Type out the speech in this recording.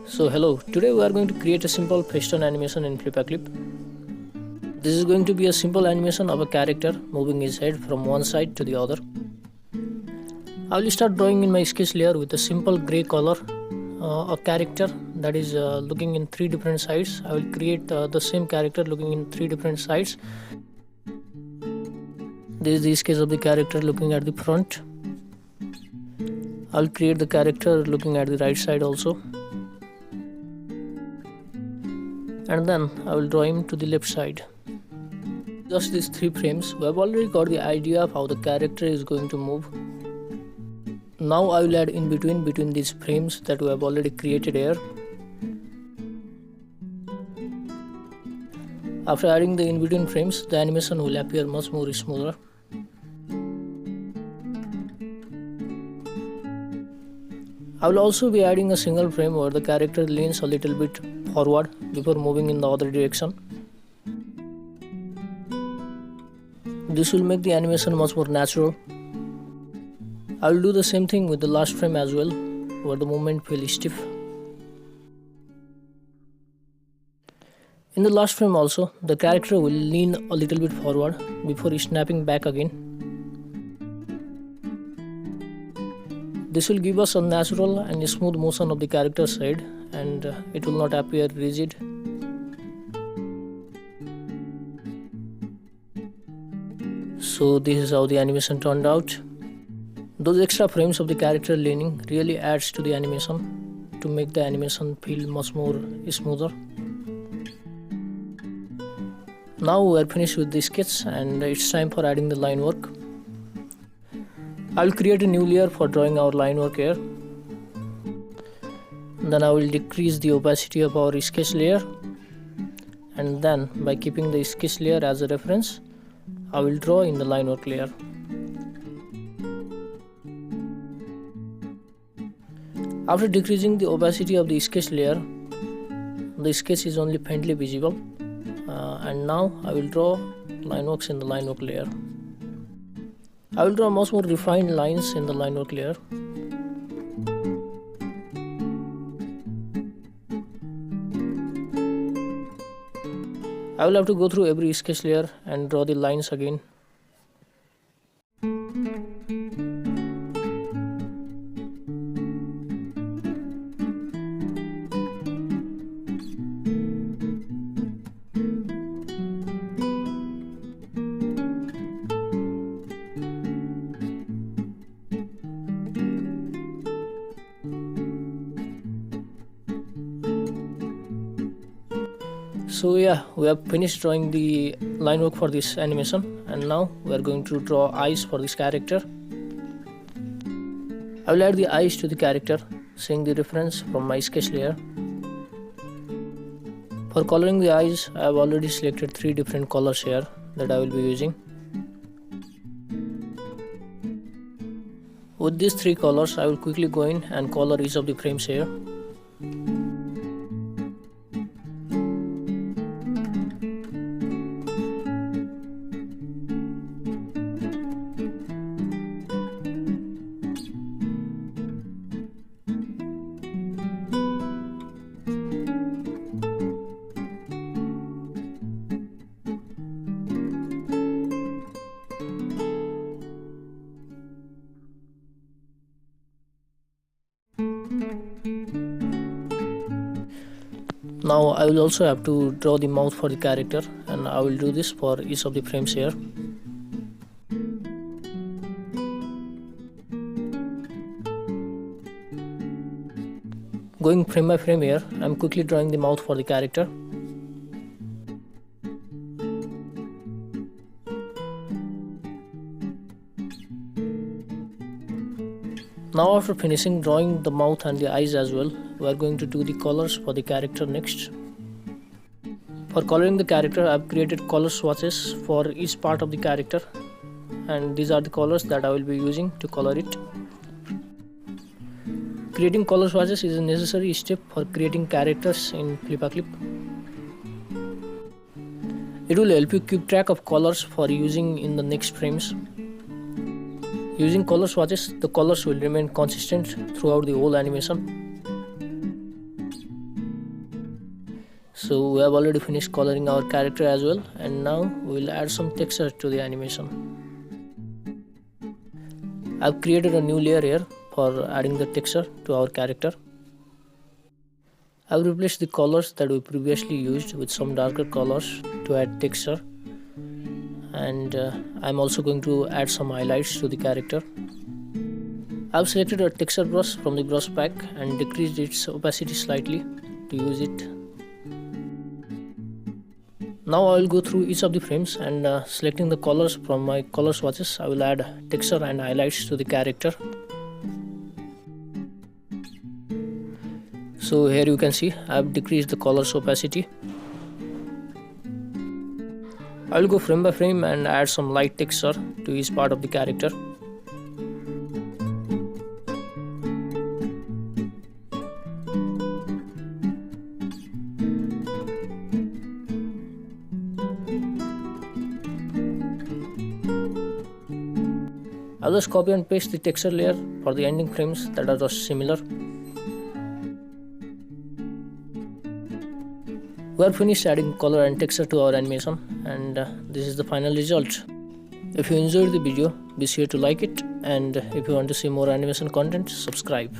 So hello, today we are going to create a simple piston animation in Clip. This is going to be a simple animation of a character moving his head from one side to the other. I will start drawing in my sketch layer with a simple grey color, a character that is looking in three different sides. I will create the same character looking in three different sides. This is the sketch of the character looking at the front. I will create the character looking at the right side also. And then I will draw him to the left side. Just these three frames, we have already got the idea of how the character is going to move. Now I will add in between these frames that we have already created here. After adding the in-between frames, the animation will appear much more smoother. I will also be adding a single frame where the character leans a little bit forward before moving in the other direction. This will make the animation much more natural. I will do the same thing with the last frame as well, where the movement feels stiff. In the last frame also, the character will lean a little bit forward before snapping back again. This will give us a natural and smooth motion of the character's head, and it will not appear rigid. So this is how the animation turned out. Those extra frames of the character leaning really adds to the animation to make the animation feel much more smoother. Now we are finished with the sketch and it's time for adding the line work. I will create a new layer for drawing our line work here. Then I will decrease the opacity of our sketch layer, and then by keeping the sketch layer as a reference, I will draw in the line work layer. After decreasing the opacity of the sketch layer, the sketch is only faintly visible, and now I will draw line works in the line work layer. I will draw much more refined lines in the line work layer. I will have to go through every sketch layer and draw the lines again. So yeah, we have finished drawing the line work for this animation, and now we are going to draw eyes for this character. I will add the eyes to the character, seeing the reference from my sketch layer. For coloring the eyes, I have already selected three different colors here that I will be using. With these three colors, I will quickly go in and color each of the frames here. Now I will also have to draw the mouth for the character, and I will do this for each of the frames here. Going frame by frame here, I am quickly drawing the mouth for the character. Now after finishing drawing the mouth and the eyes as well, we are going to do the colors for the character next. For coloring the character, I have created color swatches for each part of the character, and these are the colors that I will be using to color it. Creating color swatches is a necessary step for creating characters in Clip. It will help you keep track of colors for using in the next frames. Using color swatches, the colors will remain consistent throughout the whole animation. So we have already finished coloring our character as well, and now we will add some texture to the animation. I've created a new layer here for adding the texture to our character. I've replaced the colors that we previously used with some darker colors to add texture, and I'm also going to add some highlights to the character. I've selected a texture brush from the brush pack and decreased its opacity slightly to use it. Now I will go through each of the frames and selecting the colors from my color swatches, I will add texture and highlights to the character. So here you can see I have decreased the colors opacity. I will go frame by frame and add some light texture to each part of the character. I'll just copy and paste the texture layer for the ending frames that are just similar. We are finished adding color and texture to our animation, and this is the final result. If you enjoyed the video, be sure to like it, and if you want to see more animation content, subscribe.